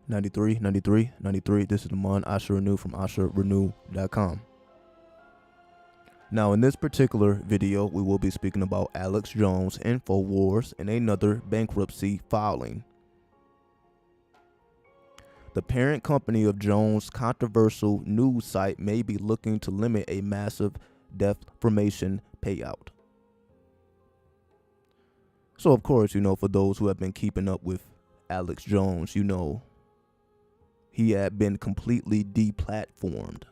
93, 93, 93. This is Lamont Asher Renew from AsherRenew.com. Now, in this particular video, we will be speaking about Alex Jones, Infowars, and another bankruptcy filing. The parent company of Jones' controversial news site may be looking to limit a massive defamation payout. So, of course, for those who have been keeping up with Alex Jones, he had been completely deplatformed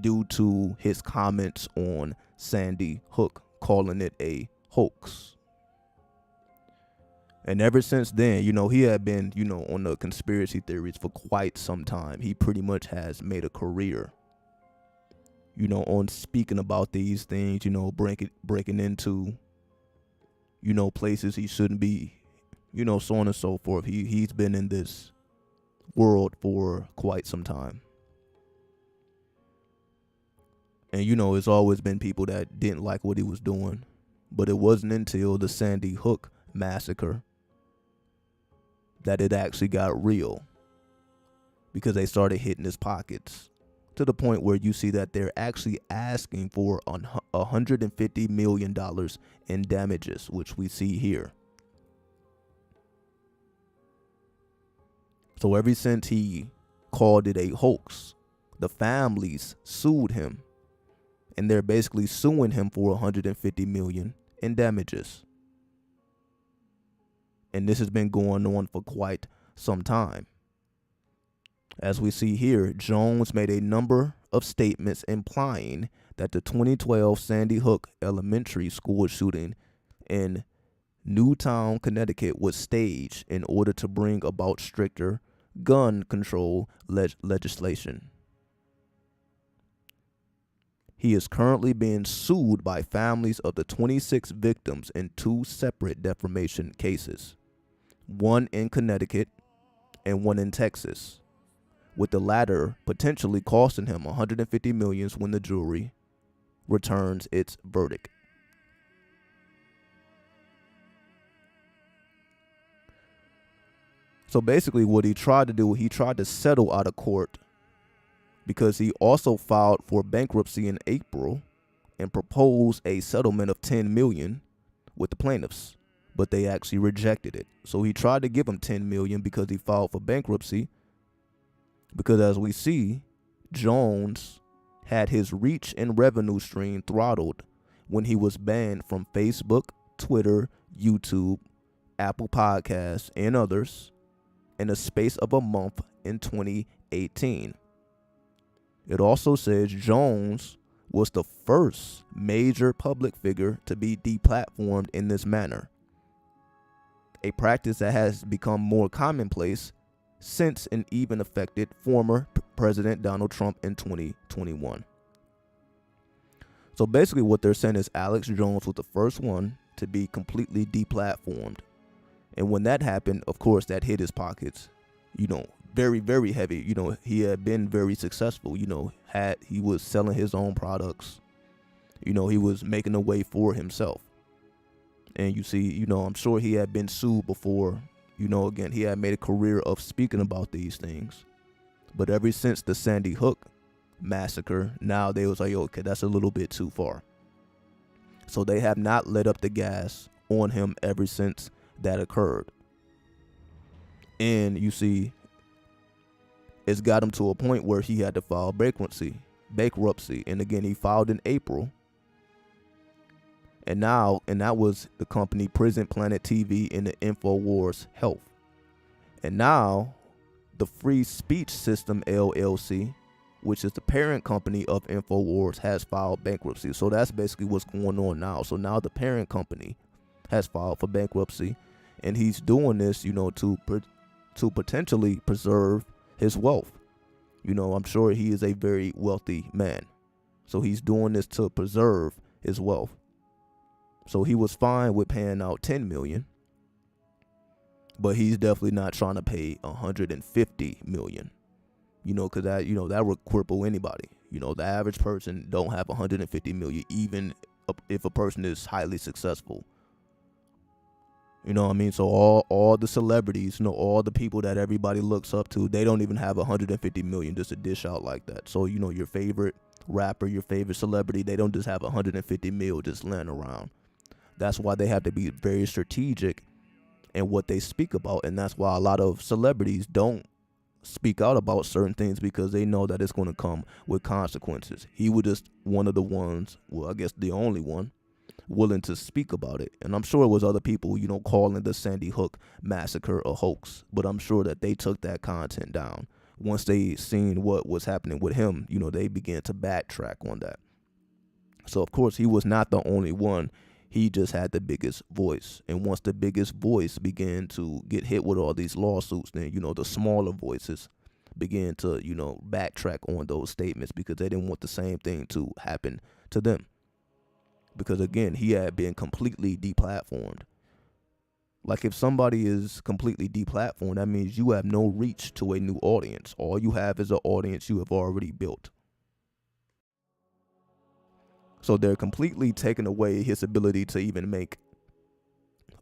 due to his comments on Sandy Hook, calling it a hoax. And ever since then, he had been, on the conspiracy theories for quite some time. He pretty much has made a career, on speaking about these things, breaking into, places he shouldn't be, so on and so forth. He's been in this world for quite some time. And, it's always been people that didn't like what he was doing. But it wasn't until the Sandy Hook massacre that it actually got real, because they started hitting his pockets to the point where you see that they're actually asking for $150 million in damages, which we see here. So ever since he called it a hoax, the families sued him, and they're basically suing him for $150 million in damages. And this has been going on for quite some time. As we see here, Jones made a number of statements implying that the 2012 Sandy Hook Elementary School shooting in Newtown, Connecticut was staged in order to bring about stricter gun control legislation. He is currently being sued by families of the 26 victims in two separate defamation cases, one in Connecticut and one in Texas, with the latter potentially costing him $150 million when the jury returns its verdict. So basically what he tried to do, he tried to settle out of court, because he also filed for bankruptcy in April and proposed a settlement of $10 million with the plaintiffs, but they actually rejected it. So he tried to give him $10 million because he filed for bankruptcy, because as we see, Jones had his reach and revenue stream throttled when he was banned from Facebook, Twitter, YouTube, Apple Podcasts, and others in a space of a month in 2018. It also says Jones was the first major public figure to be deplatformed in this manner, a practice that has become more commonplace since and even affected former President Donald Trump in 2021. So basically what they're saying is Alex Jones was the first one to be completely deplatformed. And when that happened, of course, that hit his pockets, very, very heavy. He had been very successful, he was selling his own products. He was making a way for himself. And you see, I'm sure he had been sued before. Again, he had made a career of speaking about these things. But ever since the Sandy Hook massacre, now they was like, okay, that's a little bit too far. So they have not let up the gas on him ever since that occurred. And you see, it's got him to a point where he had to file bankruptcy. And again, he filed in April. And that was the company Prison Planet TV and the Infowars Health. And now the Free Speech System LLC, which is the parent company of Infowars, has filed bankruptcy. So that's basically what's going on now. So now the parent company has filed for bankruptcy, and he's doing this, to potentially preserve his wealth. I'm sure he is a very wealthy man. So he's doing this to preserve his wealth. So he was fine with paying out $10 million, but he's definitely not trying to pay $150 million, because that would cripple anybody. The average person don't have $150 million, even if a person is highly successful. You know what I mean? So all the celebrities, all the people that everybody looks up to, they don't even have 150 million just to dish out like that. So, your favorite rapper, your favorite celebrity, they don't just have 150 mil just laying around. That's why they have to be very strategic in what they speak about. And that's why a lot of celebrities don't speak out about certain things, because they know that it's going to come with consequences. He was just one of the ones, well, I guess the only one, willing to speak about it. And I'm sure it was other people, calling the Sandy Hook massacre a hoax, but I'm sure that they took that content down. Once they seen what was happening with him, they began to backtrack on that. So of course he was not the only one. He just had the biggest voice. And once the biggest voice began to get hit with all these lawsuits, then, the smaller voices began to, backtrack on those statements, because they didn't want the same thing to happen to them. Because again, he had been completely deplatformed. Like, if somebody is completely deplatformed, that means you have no reach to a new audience. All you have is an audience you have already built. So they're completely taking away his ability to even make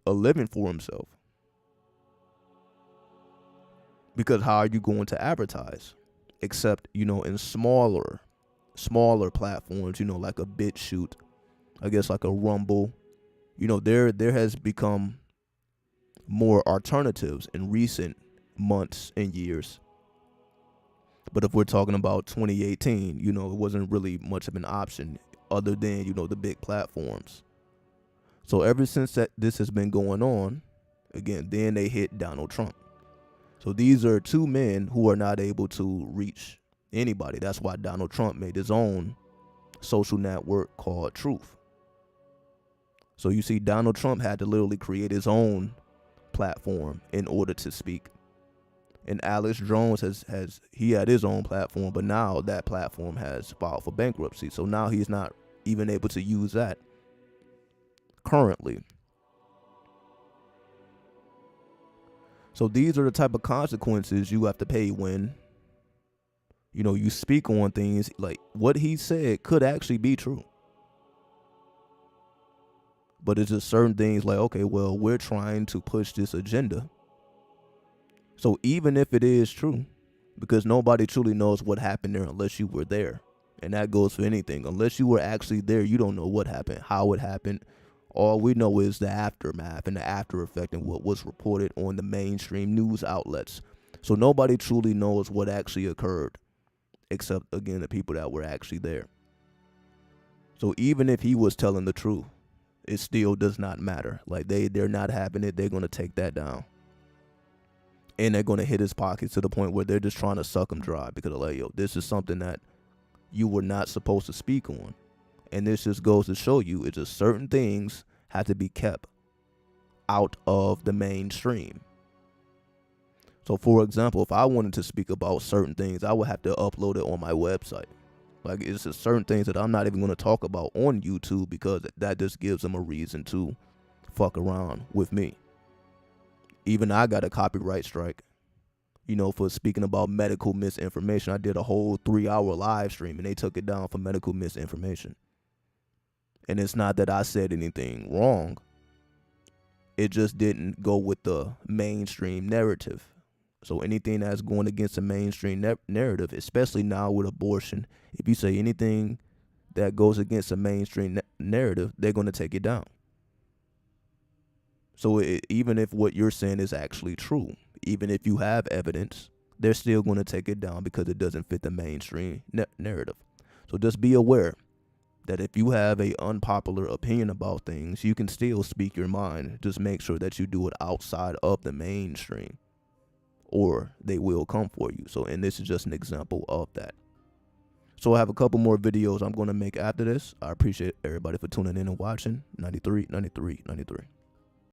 a living for himself. Because how are you going to advertise? Except, in smaller platforms, like a BitChute, I guess like a Rumble. There has become more alternatives in recent months and years. But if we're talking about 2018, it wasn't really much of an option other than, the big platforms. So ever since this has been going on, again, then they hit Donald Trump. So these are two men who are not able to reach anybody. That's why Donald Trump made his own social network called Truth. So you see, Donald Trump had to literally create his own platform in order to speak. And Alex Jones he had his own platform, but now that platform has filed for bankruptcy. So now he's not even able to use that currently. So these are the type of consequences you have to pay when, you speak on things like what he said could actually be true. But it's just certain things like, okay, well, we're trying to push this agenda. So even if it is true, because nobody truly knows what happened there unless you were there. And that goes for anything. Unless you were actually there, you don't know what happened, how it happened. All we know is the aftermath and the after effect and what was reported on the mainstream news outlets. So nobody truly knows what actually occurred, except, again, the people that were actually there. So even if he was telling the truth, it still does not matter. Like, they're not having it. They're going to take that down. And they're going to hit his pockets to the point where they're just trying to suck him dry, because they're like, yo, this is something that you were not supposed to speak on. And this just goes to show you, it's just certain things have to be kept out of the mainstream. So for example, if I wanted to speak about certain things, I would have to upload it on my website. Like, it's just certain things that I'm not even going to talk about on YouTube, because that just gives them a reason to fuck around with me. Even I got a copyright strike, for speaking about medical misinformation. I did a whole 3-hour live stream and they took it down for medical misinformation. And it's not that I said anything wrong. It just didn't go with the mainstream narrative. So anything that's going against the mainstream narrative, especially now with abortion, if you say anything that goes against the mainstream narrative, they're going to take it down. So even if what you're saying is actually true, even if you have evidence, they're still going to take it down because it doesn't fit the mainstream narrative. So just be aware that if you have an unpopular opinion about things, you can still speak your mind. Just make sure that you do it outside of the mainstream, or they will come for you. So, and this is just an example of that. So I have a couple more videos I'm going to make after this. I appreciate everybody for tuning in and watching. 93.